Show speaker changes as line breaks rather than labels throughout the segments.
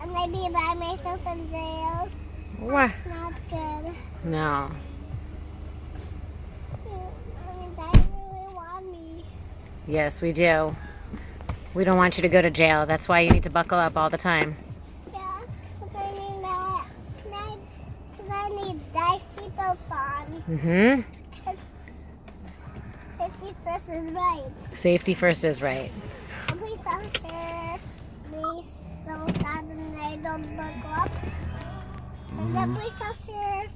and I be by myself in jail.
What?
It's not good.
No.
I mean, they really want me.
Yes, we do. We don't want you to go to jail. That's why you need to buckle up all the time.
Yeah, because I need that. Because I need that seatbelts on.
Mm-hmm.
Because safety first is right.
Safety first is right.
The police officer be so sad and they don't buckle up. And the police officer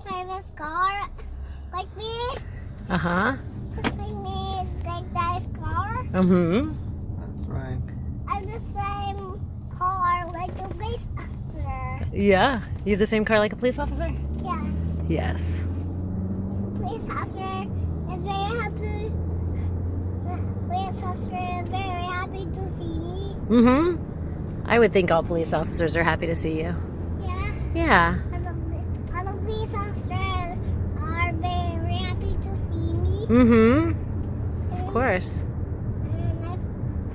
drive his car like me.
Uh-huh.
Just like me, like that car.
Mm-hmm.
That's right.
And the same car like the police officer.
Yeah. You have the same car like a police officer?
Yes.
Yes.
Police officer is very happy. The police officer is very happy to see me.
Mm-hmm. I would think all police officers are happy to see you.
Yeah.
Yeah.
And the police officers are very happy to see me.
Mm-hmm. Of course.
And I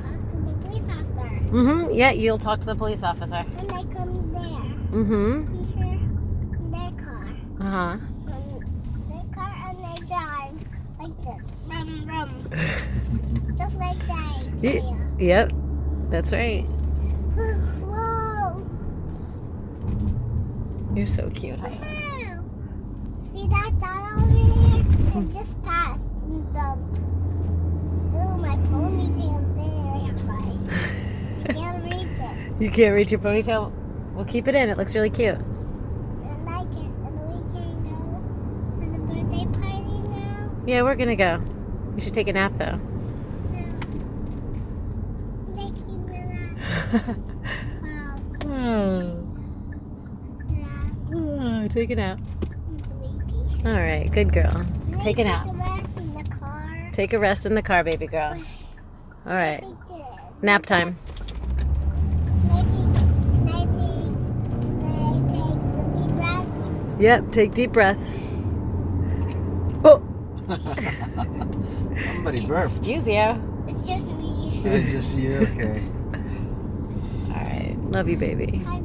talk to the police officer.
Mm-hmm. Yeah, you'll talk to the police officer.
And I come there.
Mm-hmm.
In their car.
Uh-huh.
Their car and they drive like this. Brum, brum. Just like that. Yeah.
Yep. That's right.
Whoa.
You're so cute, huh?
Wow. See that dot over there? It just passed and bumped. Ooh, my ponytail's very high. I can't reach it.
You can't reach your ponytail? Well, keep it in. It looks really cute.
And I can, and we can go to the birthday party now.
Yeah, we're gonna go. We should take a nap, though.
No. I'm taking the nap. Wow. Yeah,
Take a nap.
I'm sleepy.
All right, good girl.
Can
Take
I
a nap.
Take a rest in the car.
Take a rest in the car, baby girl. All right, nap time.
Can I take the deep breaths?
Yep, take deep breaths. Oh,
Somebody burped.
excuse you.
It's just me.
It's just you, okay.
All right, love you, baby.
Hi,